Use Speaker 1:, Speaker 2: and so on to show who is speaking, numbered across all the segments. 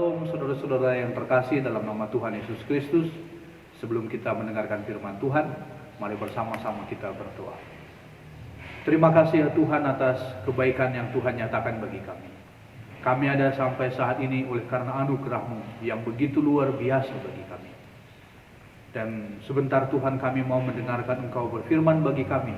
Speaker 1: Shalom saudara-saudara yang terkasih dalam nama Tuhan Yesus Kristus. Sebelum kita mendengarkan firman Tuhan, mari bersama-sama kita berdoa. Terima kasih ya Tuhan atas kebaikan yang Tuhan nyatakan bagi kami. Kami ada sampai saat ini oleh karena anugerah-Mu yang begitu luar biasa bagi kami. Dan sebentar Tuhan kami mau mendengarkan Engkau berfirman bagi kami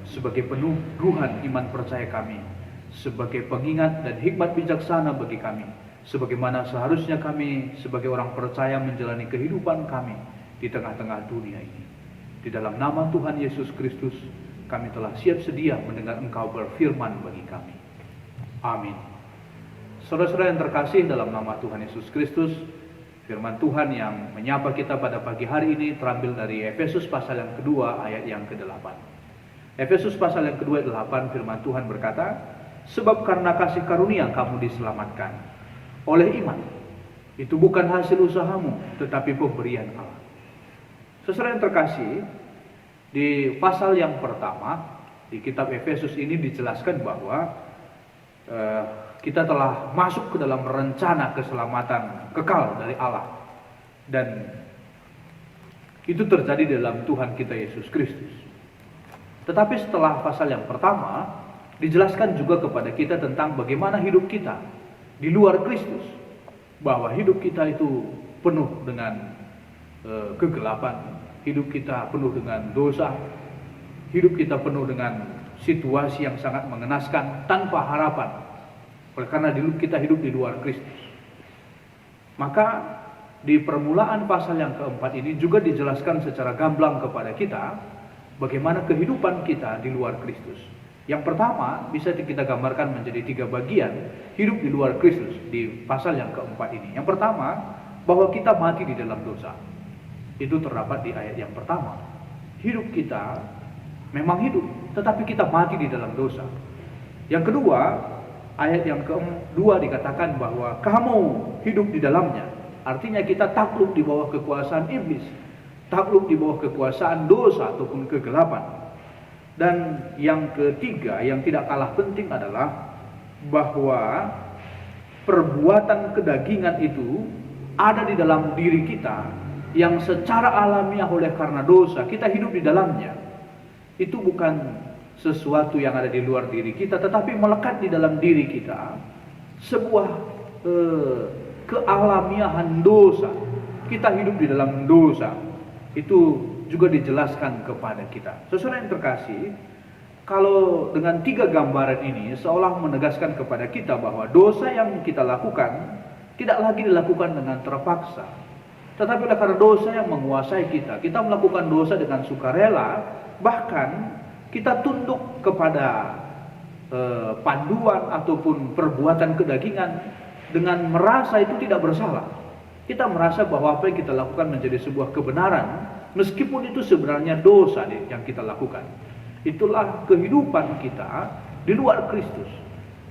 Speaker 1: sebagai peneguhan iman percaya kami, sebagai pengingat dan hikmat bijaksana bagi kami, sebagaimana seharusnya kami sebagai orang percaya menjalani kehidupan kami di tengah-tengah dunia ini. Di dalam nama Tuhan Yesus Kristus, kami telah siap sedia mendengar Engkau berfirman bagi kami. Amin. Saudara-saudara yang terkasih dalam nama Tuhan Yesus Kristus, firman Tuhan yang menyapa kita pada pagi hari ini terambil dari Efesus pasal yang kedua ayat yang ke-8. Efesus pasal yang kedua ayat 8, firman Tuhan berkata, "Sebab karena kasih karunia kamu diselamatkan oleh iman. Itu bukan hasil usahamu, tetapi pemberian Allah." Saudara yang terkasih, di pasal yang pertama di kitab Efesus ini dijelaskan bahwa kita telah masuk ke dalam rencana keselamatan kekal dari Allah, dan itu terjadi dalam Tuhan kita Yesus Kristus. Tetapi setelah pasal yang pertama dijelaskan juga kepada kita tentang bagaimana hidup kita di luar Kristus, bahwa hidup kita itu penuh dengan kegelapan, hidup kita penuh dengan dosa, hidup kita penuh dengan situasi yang sangat mengenaskan tanpa harapan, oleh karena kita hidup di luar Kristus. Maka di permulaan pasal yang keempat ini juga dijelaskan secara gamblang kepada kita bagaimana kehidupan kita di luar Kristus. Yang pertama bisa kita gambarkan menjadi 3 bagian hidup di luar Kristus di pasal yang keempat ini. Yang pertama, bahwa kita mati di dalam dosa. Itu terdapat di ayat yang pertama. Hidup kita memang hidup, tetapi kita mati di dalam dosa. Yang kedua, ayat yang kedua dikatakan bahwa kamu hidup di dalamnya. Artinya kita takluk di bawah kekuasaan iblis, takluk di bawah kekuasaan dosa ataupun kegelapan. Dan yang ketiga yang tidak kalah penting adalah bahwa perbuatan kedagingan itu ada di dalam diri kita yang secara alamiah oleh karena dosa kita hidup di dalamnya. Itu bukan sesuatu yang ada di luar diri kita, tetapi melekat di dalam diri kita sebuah kealamiahan dosa. Kita hidup di dalam dosa. Itu juga dijelaskan kepada kita. Saudara yang terkasih, kalau dengan 3 gambaran ini seolah menegaskan kepada kita bahwa dosa yang kita lakukan tidak lagi dilakukan dengan terpaksa, tetapi oleh karena dosa yang menguasai kita, kita melakukan dosa dengan sukarela, bahkan kita tunduk kepada panduan ataupun perbuatan kedagingan dengan merasa itu tidak bersalah. Kita merasa bahwa apa yang kita lakukan menjadi sebuah kebenaran, meskipun itu sebenarnya dosa yang kita lakukan. Itulah kehidupan kita di luar Kristus.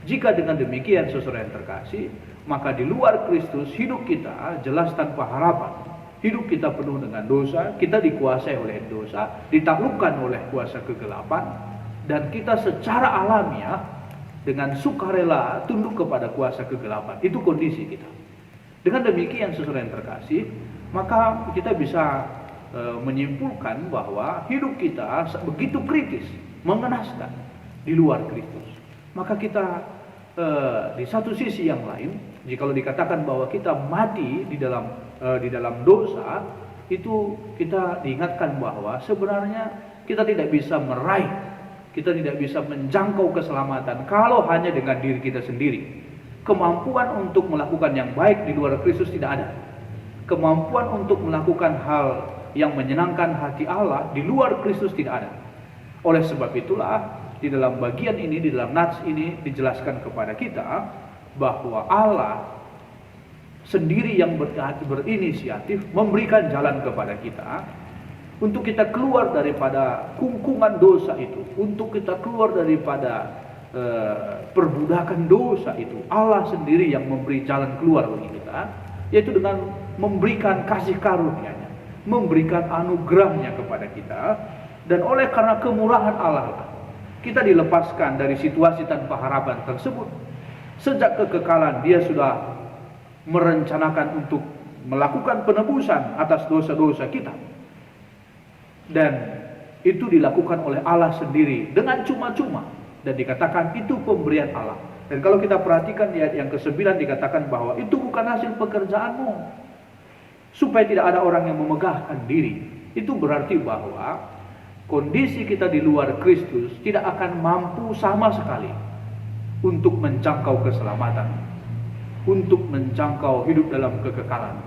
Speaker 1: Jika dengan demikian saudara yang terkasih, maka di luar Kristus hidup kita jelas tanpa harapan. Hidup kita penuh dengan dosa, kita dikuasai oleh dosa, ditaklukkan oleh kuasa kegelapan, dan kita secara alamiah dengan sukarela tunduk kepada kuasa kegelapan. Itu kondisi kita. Dengan demikian saudara yang terkasih, maka kita bisa menyimpulkan bahwa hidup kita begitu kritis, mengenaskan di luar Kristus. Maka kita di satu sisi yang lain, jika dikatakan bahwa kita mati di dalam dosa, itu kita diingatkan bahwa sebenarnya kita tidak bisa meraih, kita tidak bisa menjangkau keselamatan kalau hanya dengan diri kita sendiri. Kemampuan untuk melakukan yang baik di luar Kristus tidak ada. Kemampuan untuk melakukan hal yang menyenangkan hati Allah di luar Kristus tidak ada. Oleh sebab itulah di dalam bagian ini, di dalam nats ini dijelaskan kepada kita bahwa Allah sendiri yang berinisiatif memberikan jalan kepada kita untuk kita keluar daripada kungkungan dosa itu, untuk kita keluar daripada perbudakan dosa itu. Allah sendiri yang memberi jalan keluar bagi kita, yaitu dengan memberikan kasih karunia-Nya, memberikan anugerah-Nya kepada kita. Dan oleh karena kemurahan Allah, kita dilepaskan dari situasi tanpa harapan tersebut. Sejak kekekalan Dia sudah merencanakan untuk melakukan penebusan atas dosa-dosa kita. Dan itu dilakukan oleh Allah sendiri dengan cuma-cuma, dan dikatakan itu pemberian Allah. Dan kalau kita perhatikan di ayat yang ke-9 dikatakan bahwa itu bukan hasil pekerjaanmu, supaya tidak ada orang yang memegahkan diri. Itu berarti bahwa kondisi kita di luar Kristus tidak akan mampu sama sekali untuk menjangkau keselamatan, untuk menjangkau hidup dalam kekekalan.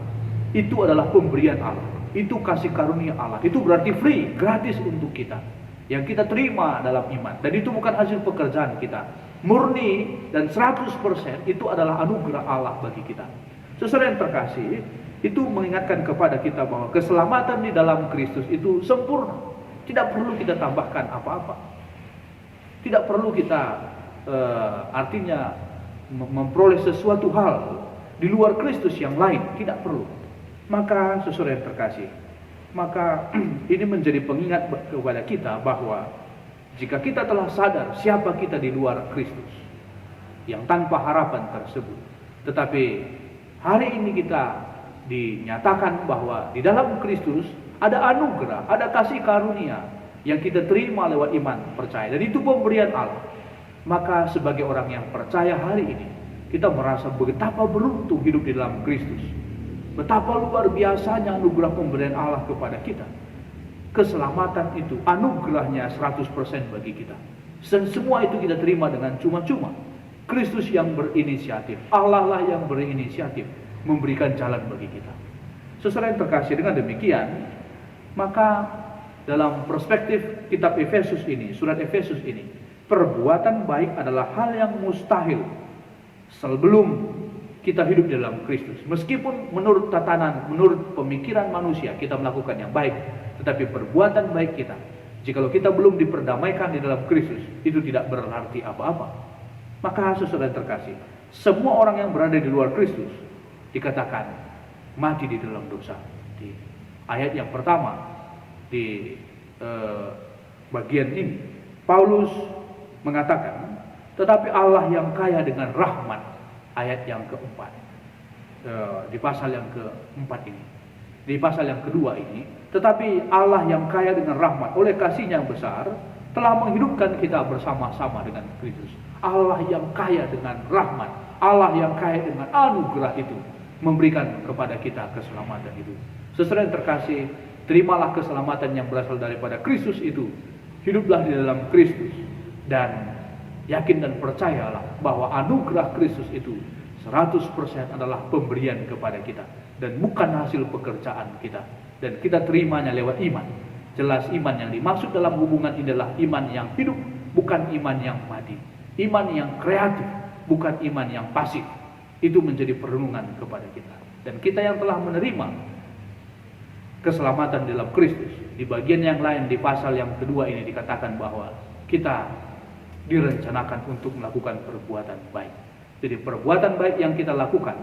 Speaker 1: Itu adalah pemberian Allah, itu kasih karunia Allah. Itu berarti free, gratis untuk kita, yang kita terima dalam iman. Dan itu bukan hasil pekerjaan kita, murni dan 100% itu adalah anugerah Allah bagi kita. Saudara yang terkasih, itu mengingatkan kepada kita bahwa keselamatan di dalam Kristus itu sempurna. Tidak perlu kita tambahkan apa-apa. Tidak perlu kita artinya memperoleh sesuatu hal di luar Kristus yang lain. Tidak perlu. Maka saudara yang terkasih, maka ini menjadi pengingat kepada kita bahwa jika kita telah sadar siapa kita di luar Kristus, yang tanpa harapan tersebut, tetapi hari ini kita dinyatakan bahwa di dalam Kristus ada anugerah, ada kasih karunia yang kita terima lewat iman percaya, dan itu pemberian Allah. Maka sebagai orang yang percaya hari ini, kita merasa betapa beruntung hidup di dalam Kristus. Betapa luar biasanya anugerah pemberian Allah kepada kita. Keselamatan itu anugerahnya 100% bagi kita. Dan semua itu kita terima dengan cuma-cuma. Kristus yang berinisiatif, Allah lah yang berinisiatif memberikan jalan bagi kita. Saudara yang terkasih, dengan demikian maka dalam perspektif kitab Efesus ini, surat Efesus ini, perbuatan baik adalah hal yang mustahil sebelum kita hidup di dalam Kristus. Meskipun menurut tatanan, menurut pemikiran manusia kita melakukan yang baik, tetapi perbuatan baik kita, jikalau kita belum diperdamaikan di dalam Kristus, itu tidak berarti apa-apa. Maka saudara yang terkasih, semua orang yang berada di luar Kristus dikatakan mati di dalam dosa. Di ayat yang pertama di bagian ini, Paulus mengatakan, tetapi Allah yang kaya dengan rahmat, ayat yang keempat, di pasal yang keempat ini, di pasal yang kedua ini, tetapi Allah yang kaya dengan rahmat oleh kasih-Nya yang besar telah menghidupkan kita bersama-sama dengan Kristus. Allah yang kaya dengan rahmat, Allah yang kaya dengan anugerah itu memberikan kepada kita keselamatan itu. Saudara yang terkasih, terimalah keselamatan yang berasal daripada Kristus itu. Hiduplah di dalam Kristus dan yakin dan percayalah bahwa anugerah Kristus itu 100% adalah pemberian kepada kita dan bukan hasil pekerjaan kita, dan kita terimanya lewat iman. Jelas iman yang dimaksud dalam hubungan ini adalah iman yang hidup, bukan iman yang mati. Iman yang kreatif, bukan iman yang pasif. Itu menjadi perenungan kepada kita. Dan kita yang telah menerima keselamatan dalam Kristus, di bagian yang lain di pasal yang kedua ini dikatakan bahwa kita direncanakan untuk melakukan perbuatan baik. Jadi perbuatan baik yang kita lakukan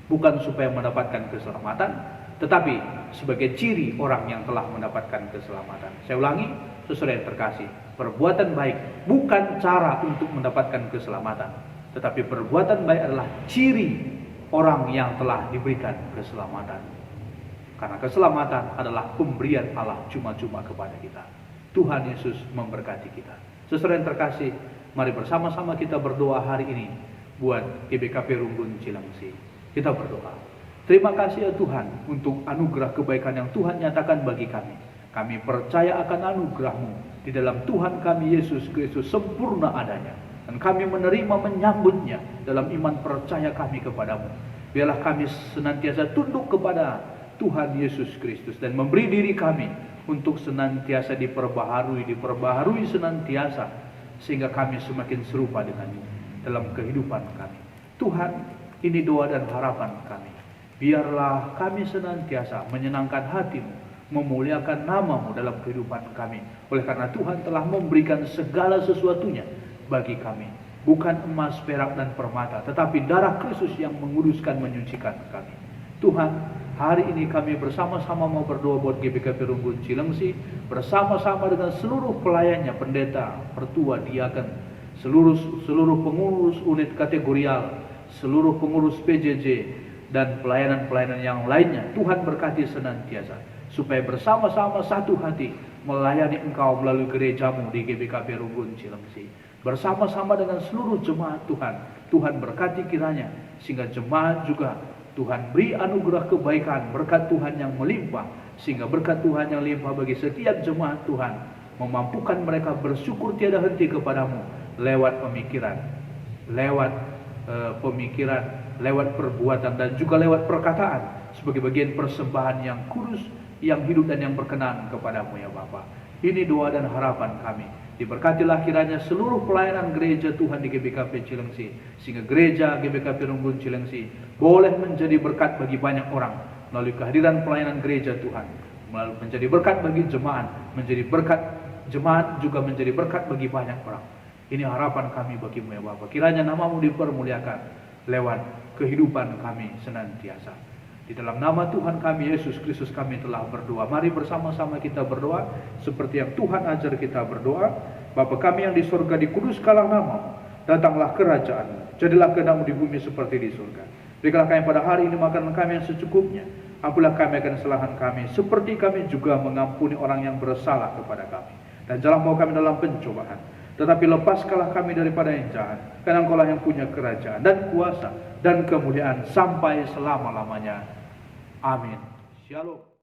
Speaker 1: bukan supaya mendapatkan keselamatan, tetapi sebagai ciri orang yang telah mendapatkan keselamatan. Saya ulangi, saudara yang terkasih, perbuatan baik bukan cara untuk mendapatkan keselamatan, tetapi perbuatan baik adalah ciri orang yang telah diberikan keselamatan. Karena keselamatan adalah pemberian Allah cuma-cuma kepada kita. Tuhan Yesus memberkati kita. Saudara yang terkasih, mari bersama-sama kita berdoa hari ini buat GBKP Rumbun Cilengsi. Kita berdoa. Terima kasih ya Tuhan untuk anugerah kebaikan yang Tuhan nyatakan bagi kami. Kami percaya akan anugerah-Mu di dalam Tuhan kami Yesus Kristus sempurna adanya. Dan kami menerima menyambutnya dalam iman percaya kami kepadamu. Biarlah kami senantiasa tunduk kepada Tuhan Yesus Kristus dan memberi diri kami untuk senantiasa diperbaharui senantiasa, sehingga kami semakin serupa denganmu dalam kehidupan kami. Tuhan, ini doa dan harapan kami. Biarlah kami senantiasa menyenangkan hati-Mu, memuliakan nama-Mu dalam kehidupan kami. Oleh karena Tuhan telah memberikan segala sesuatunya bagi kami. Bukan emas, perak, dan permata, tetapi darah Kristus yang menguduskan, menyucikan kami. Tuhan, hari ini kami bersama-sama mau berdoa buat GBKP Rumbun Cilengsi, bersama-sama dengan seluruh pelayannya, pendeta, pertua, diaken, seluruh pengurus unit kategorial, seluruh pengurus PJJ, dan pelayanan-pelayanan yang lainnya. Tuhan berkati senantiasa, supaya bersama-sama satu hati melayani Engkau melalui gerejamu di GBKP Runggun Cilengsi. Bersama-sama dengan seluruh jemaat Tuhan, Tuhan berkati kiranya, sehingga jemaat juga Tuhan beri anugerah kebaikan, berkat Tuhan yang melimpah, sehingga berkat Tuhan yang limpah bagi setiap jemaat Tuhan, memampukan mereka bersyukur tiada henti kepadamu lewat pemikiran, lewat perbuatan, dan juga lewat perkataan, sebagai bagian persembahan yang kudus, yang hidup dan yang berkenan kepadamu ya Bapa. Ini doa dan harapan kami. Diberkatilah kiranya seluruh pelayanan gereja Tuhan di GBKP Cilengsi, sehingga gereja GBKP Runggun Cilengsi boleh menjadi berkat bagi banyak orang melalui kehadiran pelayanan gereja Tuhan, melalui menjadi berkat bagi jemaat, menjadi berkat jemaat juga menjadi berkat bagi banyak orang. Ini harapan kami bagimu ya Bapa. Kiranya namamu dipermuliakan lewat kehidupan kami senantiasa. Di dalam nama Tuhan kami Yesus Kristus kami telah berdoa. Mari bersama-sama kita berdoa seperti yang Tuhan ajar kita berdoa. Bapa kami yang di surga, dikuduskanlah namamu, datanglah kerajaan, jadilah kehendakmu di bumi seperti di surga. Berikanlah kami pada hari ini makanan kami yang secukupnya. Ampunilah kami akan kesalahan kami, seperti kami juga mengampuni orang yang bersalah kepada kami. Dan janganlah bawa kami dalam pencobaan, tetapi lepaskanlah kami daripada yang jahat. Karena Engkaulah yang punya kerajaan dan kuasa dan kemuliaan sampai selama-lamanya. Amin. Shalom.